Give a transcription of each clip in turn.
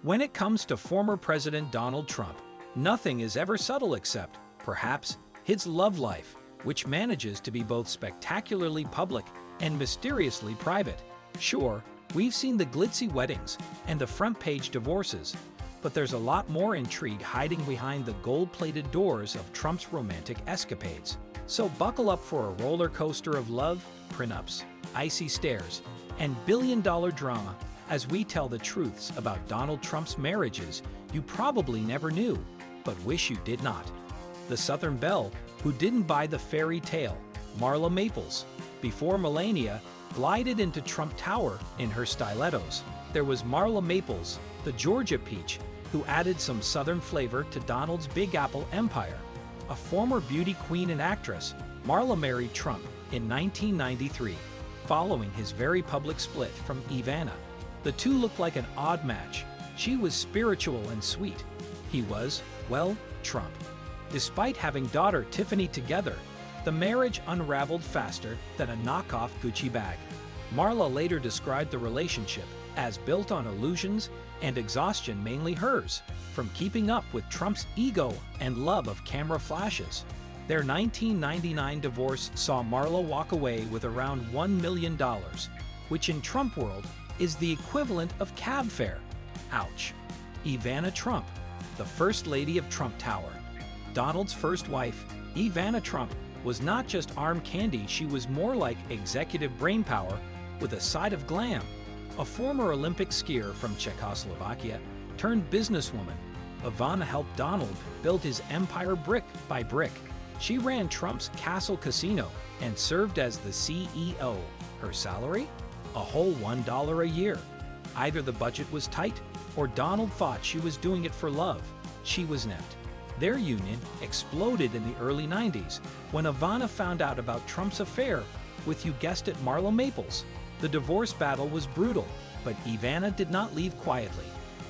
When it comes to former President Donald Trump, nothing is ever subtle except, perhaps, his love life, which manages to be both spectacularly public and mysteriously private. Sure, we've seen the glitzy weddings and the front-page divorces, but there's a lot more intrigue hiding behind the gold-plated doors of Trump's romantic escapades. So buckle up for a roller coaster of love, prenups, icy stares, and billion-dollar drama as we tell the truths about Donald Trump's marriages you probably never knew, but wish you did not. The Southern belle who didn't buy the fairy tale, Marla Maples, before Melania glided into Trump Tower in her stilettos. There was Marla Maples, the Georgia peach, who added some Southern flavor to Donald's Big Apple empire. A former beauty queen and actress, Marla married Trump in 1993, following his very public split from Ivana. The two looked like an odd match. She was spiritual and sweet. He was, well, Trump. Despite having daughter Tiffany together, the marriage unraveled faster than a knockoff Gucci bag. Marla later described the relationship as built on illusions and exhaustion, mainly hers, from keeping up with Trump's ego and love of camera flashes. Their 1999 divorce saw Marla walk away with around $1 million, which in Trump world is the equivalent of cab fare. Ouch. Ivana Trump, the First Lady of Trump Tower. Donald's first wife, Ivana Trump, was not just arm candy, she was more like executive brainpower with a side of glam. A former Olympic skier from Czechoslovakia turned businesswoman, Ivana helped Donald build his empire brick by brick. She ran Trump's Castle Casino and served as the CEO. Her salary? A whole $1 a year. Either the budget was tight, or Donald thought she was doing it for love. She was nipped. Their union exploded in the early 90s when Ivana found out about Trump's affair with, you guessed it, Marla Maples. The divorce battle was brutal, but Ivana did not leave quietly.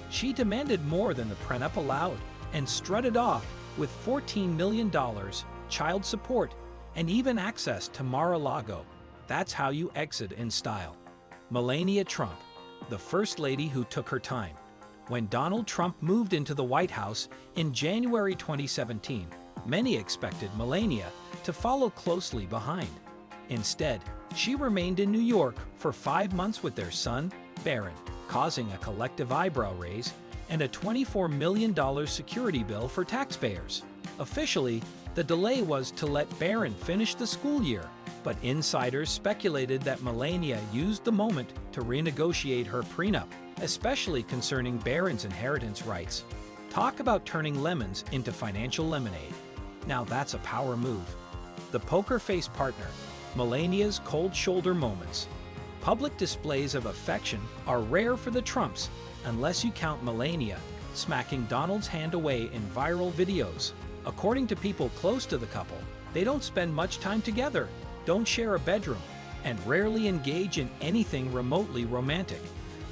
She demanded more than the prenup allowed and strutted off with $14 million, child support, and even access to Mar-a-Lago. That's how you exit in style. Melania Trump, the First Lady who took her time. When Donald Trump moved into the White House in January 2017, many expected Melania to follow closely behind. Instead, she remained in New York for 5 months with their son, Barron, causing a collective eyebrow raise and a $24 million security bill for taxpayers. Officially, the delay was to let Barron finish the school year, but insiders speculated that Melania used the moment to renegotiate her prenup, especially concerning Barron's inheritance rights. Talk about turning lemons into financial lemonade. Now that's a power move. The poker face partner, Melania's cold shoulder moments. Public displays of affection are rare for the Trumps, unless you count Melania smacking Donald's hand away in viral videos. According to people close to the couple, they don't spend much time together, don't share a bedroom, and rarely engage in anything remotely romantic.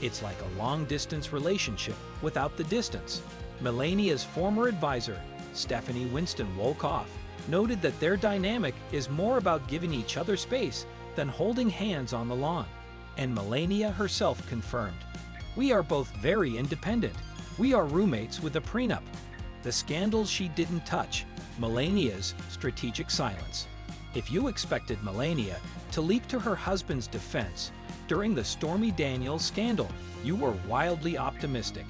It's like a long-distance relationship without the distance. Melania's former advisor, Stephanie Winston Wolkoff, noted that their dynamic is more about giving each other space than holding hands on the lawn. And Melania herself confirmed, "We are both very independent. We are roommates with a prenup." The scandals she didn't touch, Melania's strategic silence. If you expected Melania to leap to her husband's defense during the Stormy Daniels scandal, you were wildly optimistic.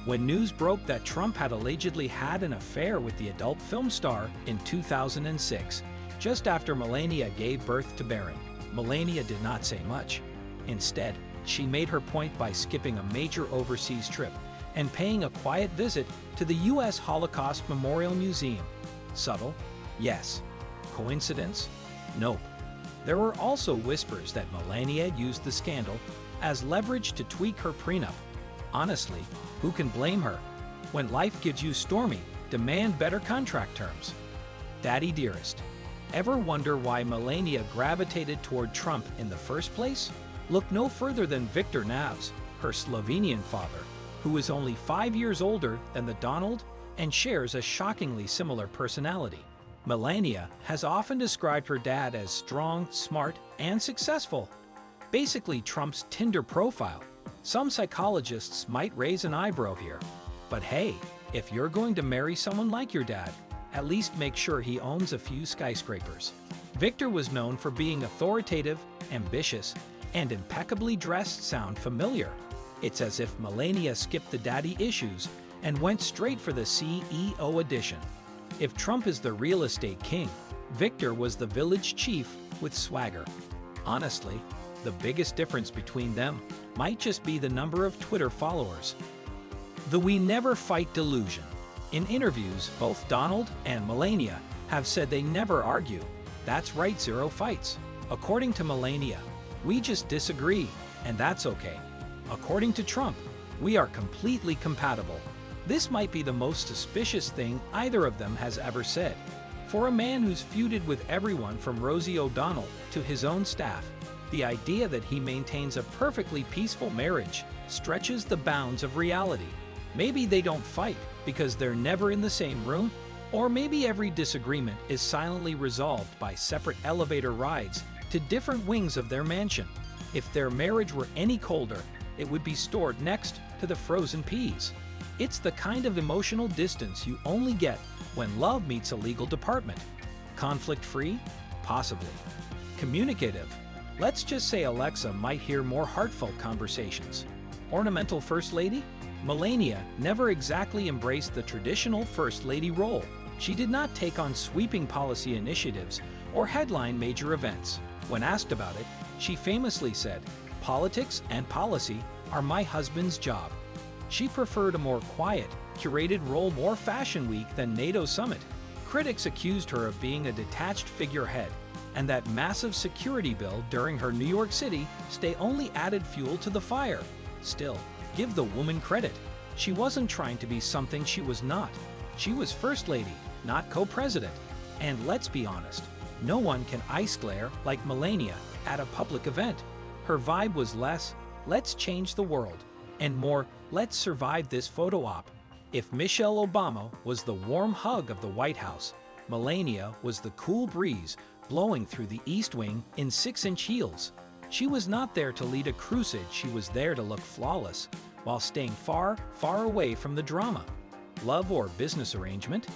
When news broke that Trump had allegedly had an affair with the adult film star in 2006, just after Melania gave birth to Barron, Melania did not say much. Instead, she made her point by skipping a major overseas trip and paying a quiet visit to the U.S. Holocaust Memorial Museum. Subtle? Yes. Coincidence? Nope. There were also whispers that Melania used the scandal as leverage to tweak her prenup. Honestly, who can blame her? When life gives you stormy, demand better contract terms. Daddy dearest, ever wonder why Melania gravitated toward Trump in the first place? Look no further than Viktor Navs, her Slovenian father, who is only 5 years older than the Donald and shares a shockingly similar personality. Melania has often described her dad as strong, smart, and successful. Basically Trump's Tinder profile. Some psychologists might raise an eyebrow here. But hey, if you're going to marry someone like your dad, at least make sure he owns a few skyscrapers. Victor was known for being authoritative, ambitious, and impeccably dressed. Sound familiar? It's as if Melania skipped the daddy issues and went straight for the CEO edition. If Trump is the real estate king, Victor was the village chief with swagger. Honestly, the biggest difference between them might just be the number of Twitter followers. The "we never fight" delusion. In interviews, both Donald and Melania have said they never argue. That's right, zero fights. According to Melania, "we just disagree, and that's okay." According to Trump, "we are completely compatible." This might be the most suspicious thing either of them has ever said. For a man who's feuded with everyone from Rosie O'Donnell to his own staff, the idea that he maintains a perfectly peaceful marriage stretches the bounds of reality. Maybe they don't fight because they're never in the same room, or maybe every disagreement is silently resolved by separate elevator rides to different wings of their mansion. If their marriage were any colder, it would be stored next to the frozen peas. It's the kind of emotional distance you only get when love meets a legal department. Conflict-free? Possibly. Communicative? Let's just say Alexa might hear more heartfelt conversations. Ornamental first lady? Melania never exactly embraced the traditional first lady role. She did not take on sweeping policy initiatives or headline major events. When asked about it, she famously said, "Politics and policy are my husband's job." She preferred a more quiet, curated role more Fashion Week than NATO summit. Critics accused her of being a detached figurehead, and that massive security bill during her New York City stay only added fuel to the fire. Still, give the woman credit. She wasn't trying to be something she was not. She was First Lady, not co-president. And let's be honest, no one can ice glare like Melania at a public event. Her vibe was less, "let's change the world," and more, "let's survive this photo op." If Michelle Obama was the warm hug of the White House, Melania was the cool breeze blowing through the East Wing in 6-inch heels. She was not there to lead a crusade, she was there to look flawless, while staying far, far away from the drama. Love or business arrangement?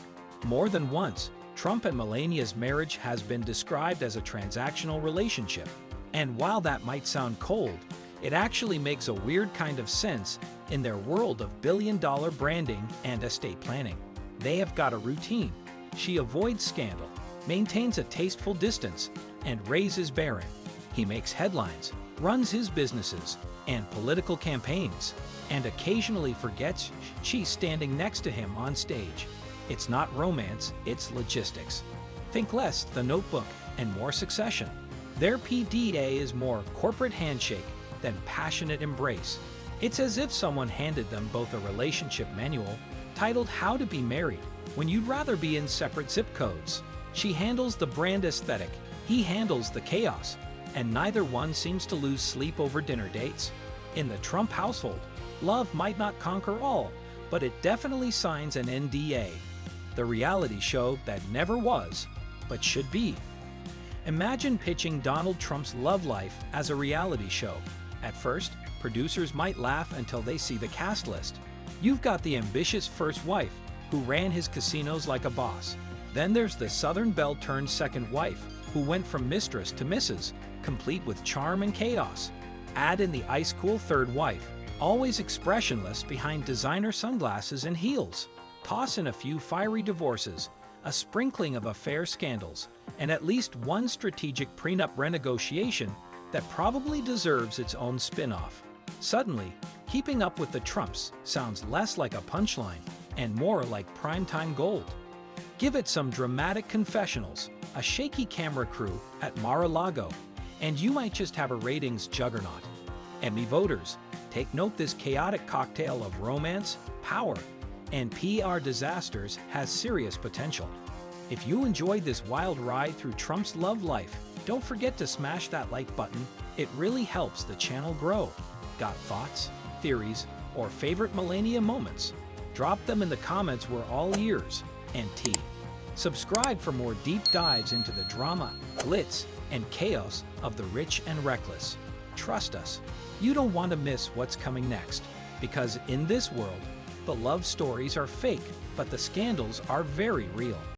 More than once, Trump and Melania's marriage has been described as a transactional relationship. And while that might sound cold, it actually makes a weird kind of sense in their world of billion-dollar branding and estate planning. They have got a routine. She avoids scandal, maintains a tasteful distance, and raises Barron. He makes headlines, runs his businesses and political campaigns, and occasionally forgets she's standing next to him on stage. It's not romance, it's logistics. Think less The Notebook and more Succession. Their PDA is more corporate handshake than passionate embrace. It's as if someone handed them both a relationship manual titled How to Be Married when you'd rather be in separate zip codes. She handles the brand aesthetic, he handles the chaos, and neither one seems to lose sleep over dinner dates. In the Trump household, love might not conquer all, but it definitely signs an NDA. The reality show that never was, but should be. Imagine pitching Donald Trump's love life as a reality show. At first, producers might laugh until they see the cast list. You've got the ambitious first wife, who ran his casinos like a boss. Then there's the Southern Belle turned second wife, who went from mistress to Mrs., complete with charm and chaos. Add in the ice-cool third wife, always expressionless behind designer sunglasses and heels. Toss in a few fiery divorces, a sprinkling of affair scandals, and at least one strategic prenup renegotiation that probably deserves its own spin-off. Suddenly, keeping up with the Trumps sounds less like a punchline and more like primetime gold. Give it some dramatic confessionals, a shaky camera crew at Mar-a-Lago, and you might just have a ratings juggernaut. Emmy voters, take note, this chaotic cocktail of romance, power, and PR disasters has serious potential. If you enjoyed this wild ride through Trump's love life, don't forget to smash that like button. It really helps the channel grow. Got thoughts, theories, or favorite Melania moments? Drop them in the comments, we're all ears and tea. Subscribe for more deep dives into the drama, glitz, and chaos of the rich and reckless. Trust us, you don't want to miss what's coming next, because in this world, the love stories are fake, but the scandals are very real.